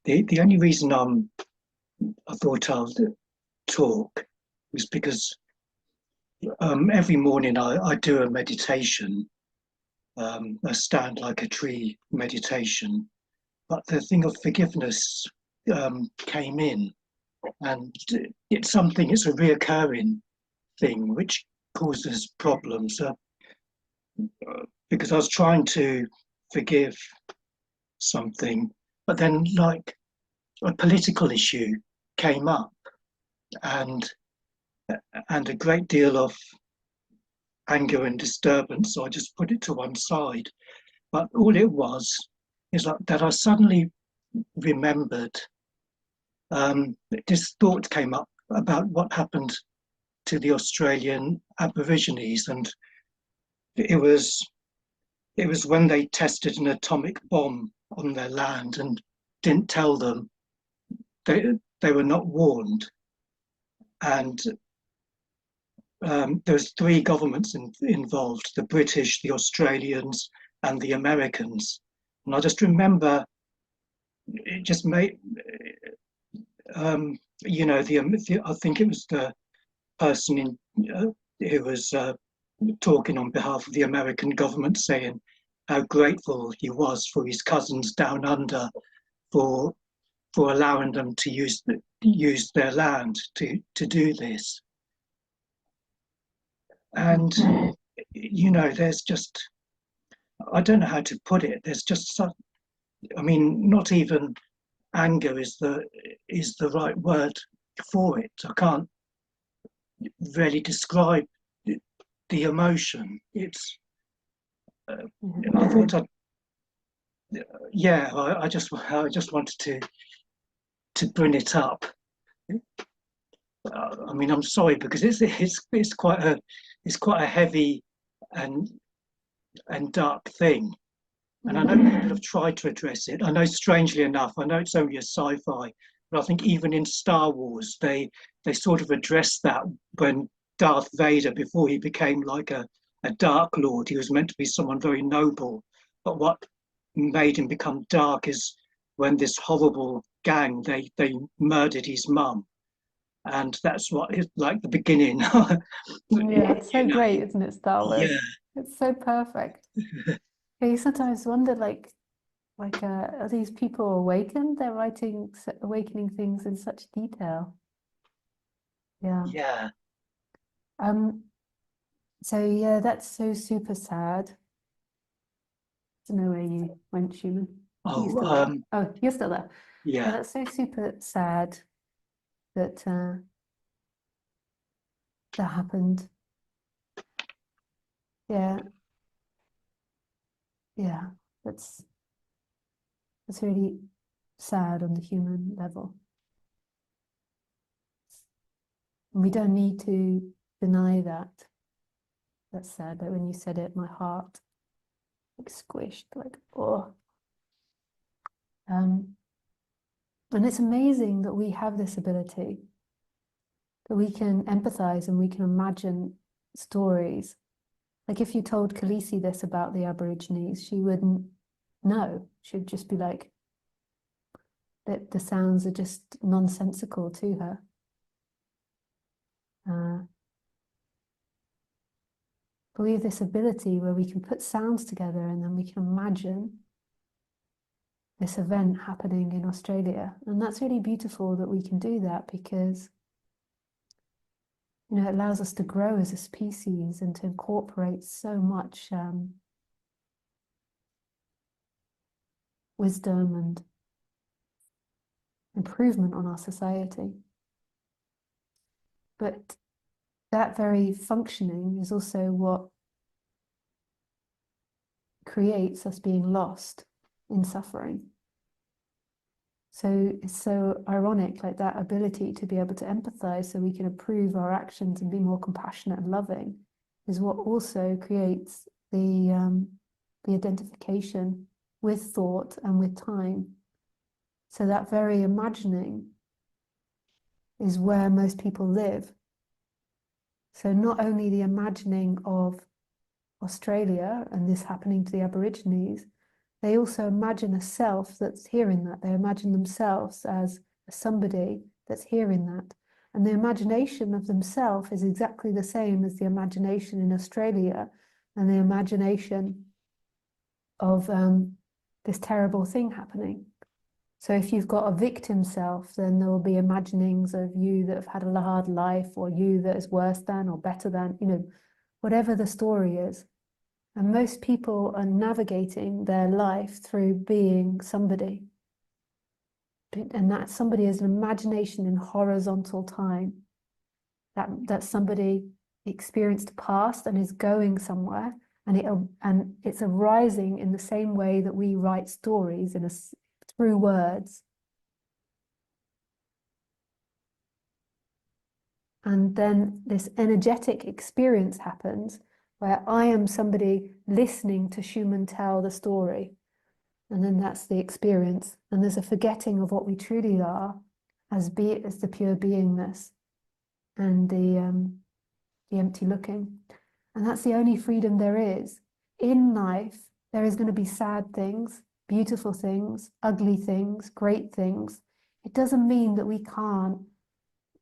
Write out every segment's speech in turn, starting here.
The only reason I thought I'll talk was because every morning I do a meditation, a stand like a tree meditation. But the thing of forgiveness came in, and it's a reoccurring thing which causes problems because I was trying to forgive something, but then like a political issue came up, and a great deal of anger and disturbance. So I just put it to one side. But all it was is like that I suddenly remembered this thought came up about what happened to the Australian Aborigines, and it was it was when they tested an atomic bomb on their land and didn't tell them. They were not warned, and there's three governments involved: the British, the Australians, and the Americans. And I just remember it just made I think it was the person who was talking on behalf of the American government, saying how grateful he was for his cousins down under for allowing them to use their land to do this. And there's just, I don't know how to put it. There's just such, I mean, not even anger is the right word for it. I can't really describe the emotion. It's I thought I just wanted to bring it up. I mean, I'm sorry because it's quite a heavy and dark thing. And I know people have tried to address it. I know, strangely enough, I know it's only a sci-fi, but I think even in Star Wars, they sort of addressed that when Darth Vader, before he became like a Dark Lord, he was meant to be someone very noble. But what made him become dark is when this horrible gang, they murdered his mum. And that's what is like the beginning. Yeah, it's so great, isn't it, Star Wars? Yeah. It's so perfect. You sometimes wonder, are these people awakened? They're awakening things in such detail. Yeah. Yeah. So yeah, that's so super sad. I don't know where you went, Schumann. Oh, you're still there. yeah. That's so super sad that that happened. Yeah. Yeah. That's really sad on the human level. And we don't need to deny that. That's sad. But when you said it, my heart squished, oh. And it's amazing that we have this ability, that we can empathize and we can imagine stories. Like if you told Khaleesi this about the Aborigines, she wouldn't know. She'd just be like, that the sounds are just nonsensical to her. But we have this ability where we can put sounds together and then we can imagine this event happening in Australia. And that's really beautiful that we can do that, because it allows us to grow as a species and to incorporate so much wisdom and improvement on our society. But that very functioning is also what creates us being lost in suffering. So it's so ironic, like that ability to be able to empathize so we can improve our actions and be more compassionate and loving is what also creates the identification with thought and with time. So that very imagining is where most people live. So not only the imagining of Australia and this happening to the Aborigines, they also imagine a self that's hearing that. They imagine themselves as somebody that's hearing that. And the imagination of themselves is exactly the same as the imagination in Australia and the imagination of this terrible thing happening. So if you've got a victim self, then there will be imaginings of you that have had a hard life, or you that is worse than or better than, you know, whatever the story is. And most people are navigating their life through being somebody. And that somebody is an imagination in horizontal time. That somebody experienced past and is going somewhere, and it's arising in the same way that we write stories through words. And then this energetic experience happens where I am somebody listening to Schumann tell the story. And then that's the experience. And there's a forgetting of what we truly are as the pure beingness and the empty looking. And that's the only freedom there is. In life, there is going to be sad things, beautiful things, ugly things, great things. It doesn't mean that we can't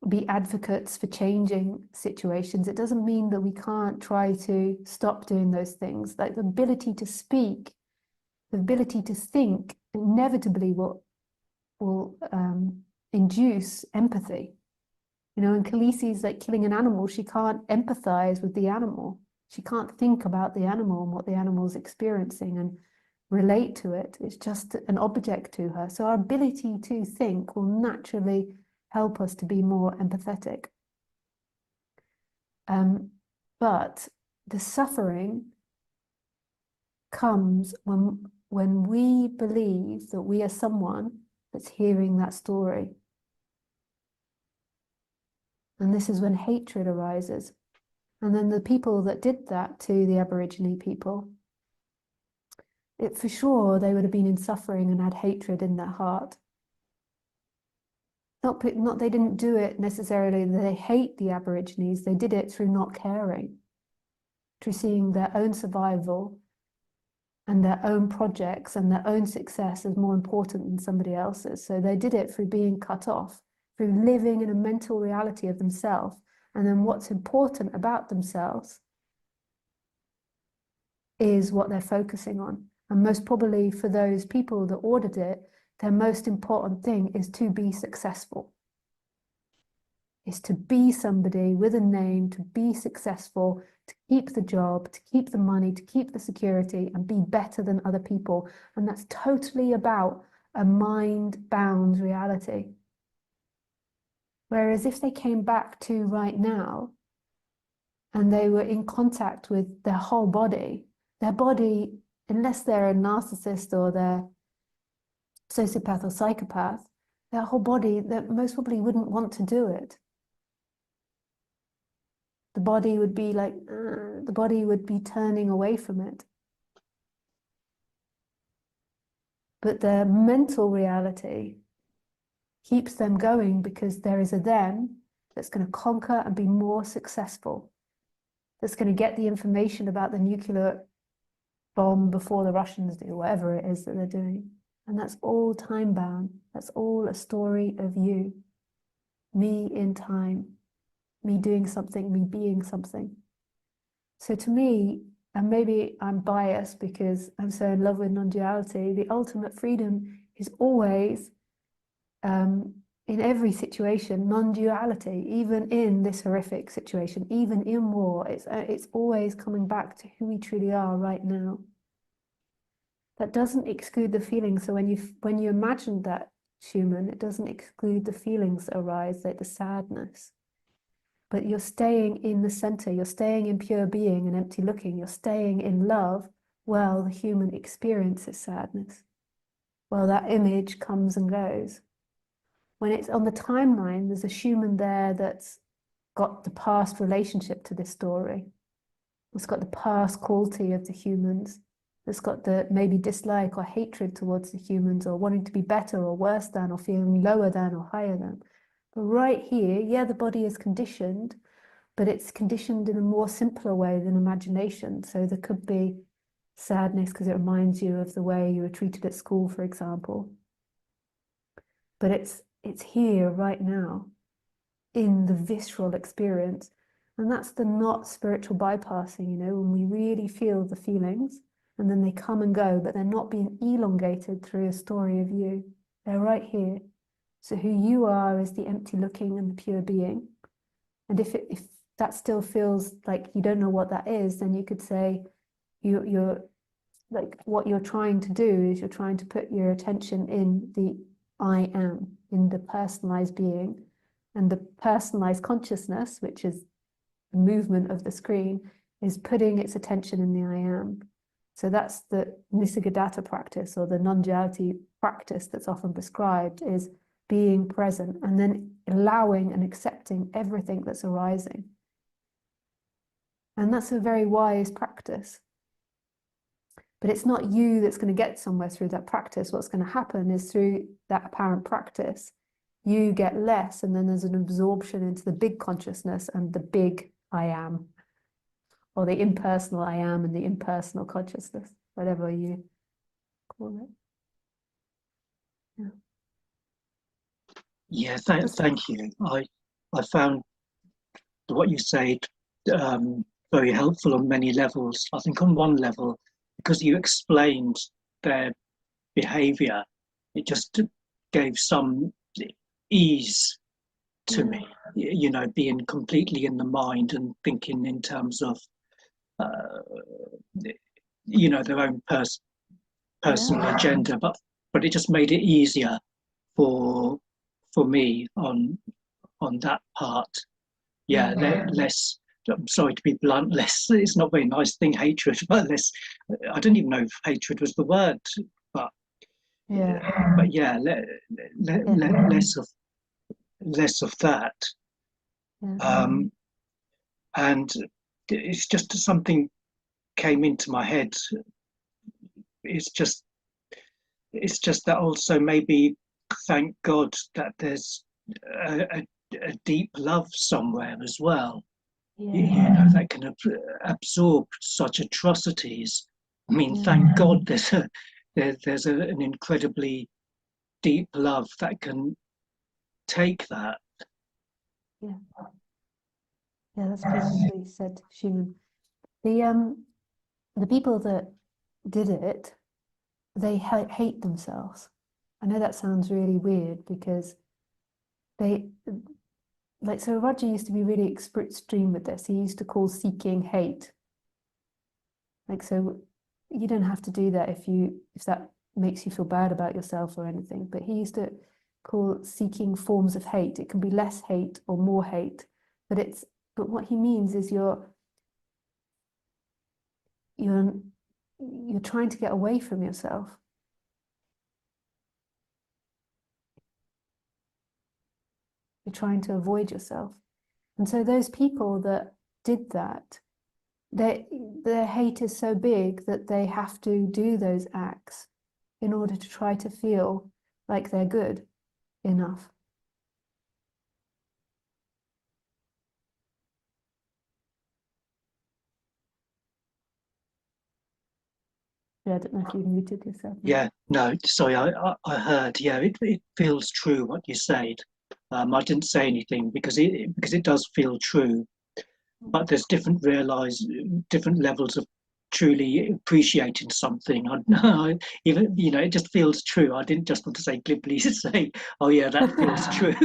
be advocates for changing situations. It doesn't mean that we can't try to stop doing those things. Like the ability to speak, the ability to think, inevitably will induce empathy. You know, and Khaleesi's like killing an animal. She can't empathize with the animal. She can't think about the animal and what the animal's experiencing and relate to it. It's just an object to her. So our ability to think will naturally help us to be more empathetic. But the suffering comes when we believe that we are someone that's hearing that story. And this is when hatred arises. And then the people that did that to the Aborigine people, for sure they would have been in suffering and had hatred in their heart. Not they didn't do it necessarily, they hate the Aborigines, they did it through not caring, through seeing their own survival and their own projects and their own success as more important than somebody else's. So they did it through being cut off, through living in a mental reality of themselves. And then what's important about themselves is what they're focusing on. And most probably for those people that ordered it, their most important thing is to be successful. Is to be somebody with a name, to be successful, to keep the job, to keep the money, to keep the security, and be better than other people. And that's totally about a mind-bound reality. Whereas if they came back to right now, and they were in contact with their whole body, unless they're a narcissist or they're sociopath or psychopath, their whole body, that most probably wouldn't want to do it. The body would be like, the body would be turning away from it. But their mental reality keeps them going because there is a them that's going to conquer and be more successful, that's going to get the information about the nuclear bomb before the Russians do, whatever it is that they're doing. And that's all time bound. That's all a story of you, me in time, me doing something, me being something. So to me, and maybe I'm biased because I'm so in love with non-duality, the ultimate freedom is always, in every situation, non-duality, even in this horrific situation, even in war, it's always coming back to who we truly are right now. That doesn't exclude the feelings. So when you imagine that, Schumann, it doesn't exclude the feelings that arise, like the sadness. But you're staying in the center, you're staying in pure being and empty looking, you're staying in love while the human experiences sadness, while that image comes and goes. When it's on the timeline, there's a Schumann there that's got the past relationship to this story. It's got the past quality of the humans. It's got the maybe dislike or hatred towards the humans, or wanting to be better or worse than, or feeling lower than or higher than. But right here, yeah, the body is conditioned, but it's conditioned in a more simpler way than imagination. So there could be sadness because it reminds you of the way you were treated at school, for example. But it's here right now in the visceral experience. And that's the not spiritual bypassing, when we really feel the feelings and then they come and go, but they're not being elongated through a story of you. They're right here. So who you are is the empty looking and the pure being. And if that still feels like you don't know what that is, then you could say you're like, what you're trying to do is you're trying to put your attention in the I am, in the personalized being, and the personalized consciousness, which is the movement of the screen, is putting its attention in the I am. So that's the Nisargadatta practice, or the non-duality practice that's often prescribed, is being present and then allowing and accepting everything that's arising. And that's a very wise practice. But it's not you that's going to get somewhere through that practice. What's going to happen is through that apparent practice, you get less, and then there's an absorption into the big consciousness and the big I am, or the impersonal I am and the impersonal consciousness, whatever you call it. Yeah, thank you. I found what you said very helpful on many levels. I think on one level, because you explained their behavior, it just gave some ease to me, being completely in the mind and thinking in terms of their own personal agenda, but it just made it easier for me on that part. Less, I'm sorry to be blunt, less, it's not a very nice thing, hatred, but less, I don't even know if hatred was the word, but less of that. And it's just something came into my head. It's just that also maybe thank God that there's a deep love somewhere as well. That can absorb such atrocities. I mean, thank God there's an incredibly deep love that can take that. That's beautifully said, Schumann. The people that did it, they hate themselves. I know that sounds really weird because so Roger used to be really extreme with this. He used to call seeking hate. So you don't have to do that if that makes you feel bad about yourself or anything, but he used to call seeking forms of hate. It can be less hate or more hate, but what he means is you're trying to get away from yourself. You're trying to avoid yourself. And so those people that did that, their hate is so big that they have to do those acts in order to try to feel like they're good enough. I don't know if you muted yourself. No, sorry, I heard. It feels true what you said. I didn't say anything because it does feel true, but there's different levels of truly appreciating something. Even it just feels true. I didn't just want to say glibly say, oh yeah, that feels true.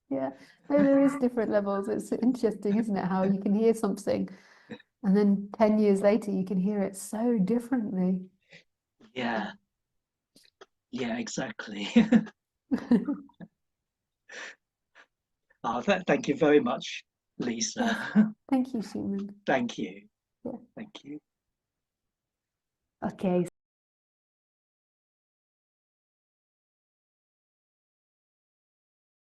No, there is different levels. It's interesting, isn't it, how you can hear something and then 10 years later you can hear it so differently. Yeah, exactly. Thank you very much, Lisa. Yes. Thank you, Schumann. Thank you. Yeah. Thank you. Okay.